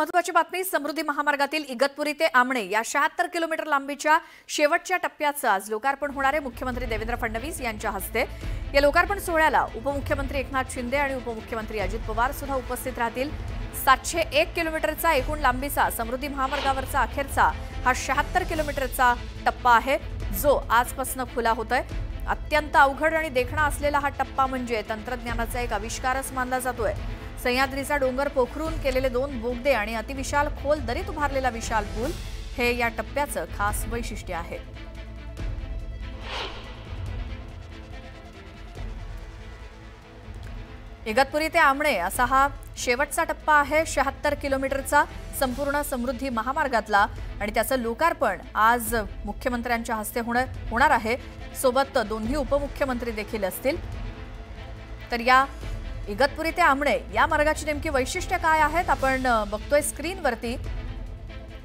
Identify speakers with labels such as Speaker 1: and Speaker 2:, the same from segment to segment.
Speaker 1: महत्त्वाची बातमी समृद्धी महामार्गातील इगतपुरी ते आमणे या 76 किलोमीटर लांबीच्या शेवटच्या टप्प्याचं आज लोकार्पण होणार आहे। मुख्यमंत्री देवेंद्र फडणवीस यांच्या हस्ते या लोकार्पण सोहळ्याला उपमुख्यमंत्री एकनाथ शिंदे आणि उपमुख्यमंत्री अजित पवार सुद्धा उपस्थित राहतील। 701 किलोमीटरचा एकूण लांबीचा समृद्धी महामार्गावरचा अखेरचा हा 76 किलोमीटरचा टप्पा आहे, जो आजपासून खुला होतोय। अत्यंत अवघड आणि देखणा असलेला हा टप्पा म्हणजे तंत्रज्ञानाचा एक आविष्कारच मानला जातोय। सह्याद्रीचा डोंगर पोखरून केलेले 2 बोगदे आणि अतिविशाल खोल दरीत उभारलेला विशाल पूल हे या टप्प्याचं खास वैशिष्ट्य आहे। इगतपुरी ते आमणे असा हा शेवटचा टप्पा आहे 76 किलोमीटरचा संपूर्ण समृद्धी महामार्गातला, आणि त्याचं लोकार्पण आज मुख्यमंत्र्यांच्या हस्ते होणार आहे। सोबत दोन्ही उपमुख्यमंत्री देखील असतील। तर या इगतपुरी ते आमणे या मार्गाची नेमकी वैशिष्ट्य काय आहेत आपण बघतोय स्क्रीनवरती।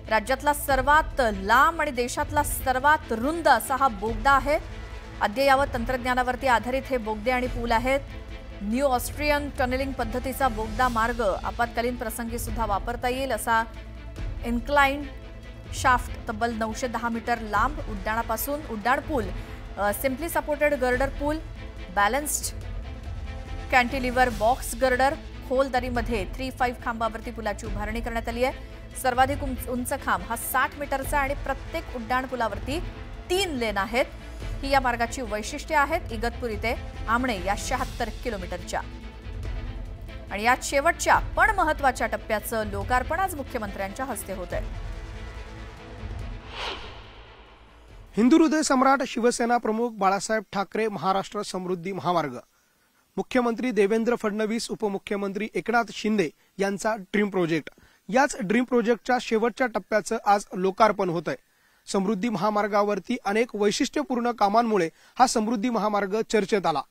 Speaker 1: राज्यातला सर्वात लांब आणि देशातला सर्वात रुंद असा हा बोगदा आहे। अद्ययावत तंत्रज्ञानावरती आधारित हे बोगदे आणि पूल आहेत। न्यू ऑस्ट्रियन टनेलिंग पद्धतीचा बोगदा मार्ग आपत्कालीन प्रसंगी सुद्धा वापरता येईल असा इन्क्लाइन शाफ्ट तब्बल 910 मीटर लांब उड्डाणापासून उड्डाण पूल, सिम्पली सपोर्टेड गर्डर पूल, बॅलन्स्ड कॅन्टिलिव्हर बॉक्स गर्डर, खोल दरीमध्ये 3-5 खांबावरती पुलाची उभारणी करण्यात आली आहे। सर्वाधिक उंच खांब हा 60 मीटरचा आणि प्रत्येक उड्डाण पुलावरती 3 लेन आहेत। ही या मार्गाची वैशिष्ट्ये आहेत इगतपुरी ते आमणे या 76 किलोमीटरच्या। आणि या शेवटच्या पण महत्त्वाच्या टप्प्याचं लोकार्पण आज मुख्यमंत्र्यांच्या हस्ते होतंय।
Speaker 2: हिंदू हृदय सम्राट शिवसेना प्रमुख बाळासाहेब ठाकरे महाराष्ट्र समृद्धी महामार्ग, मुख्यमंत्री देवेंद्र फडणवीस, उपमुख्यमंत्री एकनाथ शिंदे यांचा ड्रीम प्रोजेक्ट। याच ड्रीम प्रोजेक्टच्या शेवटच्या टप्प्याचं आज लोकार्पण होत आहे। समृद्धी महामार्गावरती अनेक वैशिष्ट्यपूर्ण कामांमुळे हा समृद्धी महामार्ग चर्चेत आला।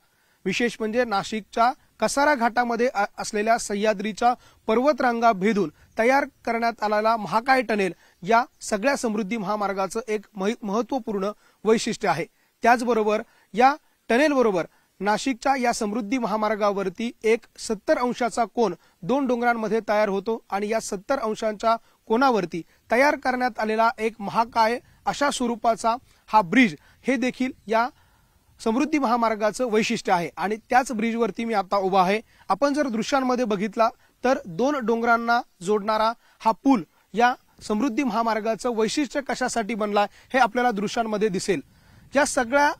Speaker 2: विशेष म्हणजे नाशिकच्या कसारा घाटामध्ये असलेल्या सह्याद्रीच्या पर्वतरांगा भेदून तयार करण्यात आलेला महाकाय टनेल या सगळ्या समृद्धी महामार्गाचं एक महत्त्वपूर्ण वैशिष्ट्य आहे। त्याचबरोबर या टनेल बरोबर नाशिकच्या या समृद्धी महामार्गावरती एक 70 अंशाचा कोन 2 डोंगरांमध्ये तयार होतो आणि या 70 अंशांच्या कोनावरती तयार करण्यात आलेला एक महाकाय अशा स्वरूपाचा हा ब्रिज हे देखील या समृद्धी महामार्गाचं वैशिष्ट्य आहे। आणि त्याच ब्रिजवरती मी आता उभा आहे। आपण जर दृश्यांमध्ये बघितला तर 2 डोंगरांना जोडणारा हा पूल या समृद्धी महामार्गाचं वैशिष्ट्य कशासाठी बनला हे आपल्याला दृश्यांमध्ये दिसेल। या सगळ्या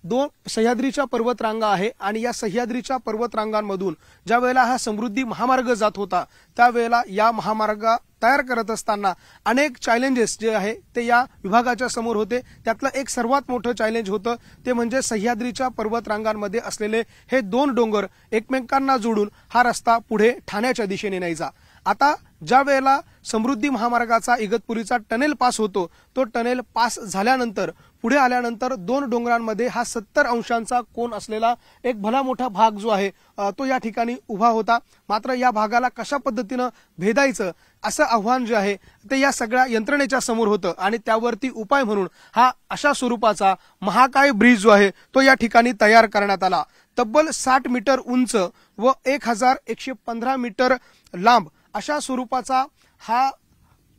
Speaker 2: 2 सह्याद्रीच्या पर्वतरांगा आहे आणि या सह्याद्रीच्या पर्वतरांगांमधून ज्या वेळेला हा समृद्धी महामार्ग जात होता त्यावेळेला या महामार्ग तयार करत असताना अनेक चॅलेंजेस जे आहे ते या विभागाच्या समोर होते। त्यातलं एक सर्वात मोठं चॅलेंज होतं ते म्हणजे सह्याद्रीच्या पर्वतरांगांमध्ये असलेले हे 2 डोंगर एकमेकांना जोडून हा रस्ता पुढे ठाण्याच्या दिशेने न्यायचा। आता ज्या वेळेला समृद्धी महामार्गाचा इगतपुरीचा टनेल पास होतो, तो टनेल पास झाल्यानंतर पुढे आल्यानंतर 2 डोंगरांमध्ये हा 70 अंशांचा कोन असलेला एक भला मोठा भाग जो आहे तो या ठिकाणी उभा होता। मात्र या भागाला कशा पद्धतीनं भेदायचं असं आव्हान जे आहे ते या सगळ्या यंत्रणेच्या समोर होतं आणि त्यावरती उपाय म्हणून हा अशा स्वरूपाचा महाकाय ब्रिज जो आहे तो या ठिकाणी तयार करण्यात आला। तब्बल 60 मीटर उंच व 1115 मीटर लांब अशा स्वरूपाचा हा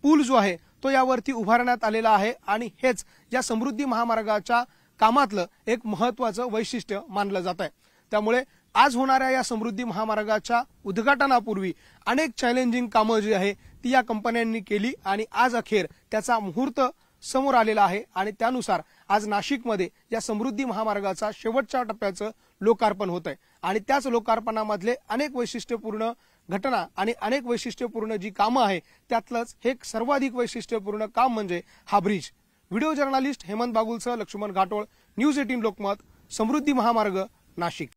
Speaker 2: पूल जो आहे तो यावरती उभारण्यात आलेला आहे आणि हेच या समृद्धी महामार्गाच्या कामातलं एक महत्त्वाचं वैशिष्ट्य मानलं जात आहे। त्यामुळे आज होणाऱ्या या समृद्धी महामार्गाच्या उद्घाटनापूर्वी अनेक चॅलेंजिंग कामं जी आहे ती या कंपन्यांनी केली आणि आज अखेर त्याचा मुहूर्त समोर आलेला आहे आणि त्यानुसार आज नाशिकमध्ये या समृद्धी महामार्गाचा शेवटच्या टप्प्याचं लोकार्पण होत आहे। आणि त्याच लोकार्पणामधले अनेक वैशिष्ट्यपूर्ण घटना आणि अनेक वैशिष्ट्यपूर्ण जी कामं आहे त्यातलंच हे सर्वाधिक वैशिष्ट्यपूर्ण काम म्हणजे हा ब्रिज। व्हिडिओ जर्नलिस्ट हेमंत बागुलसह लक्ष्मण घाटोळ, न्यूज 18 लोकमत, समृद्धी महामार्ग, नाशिक।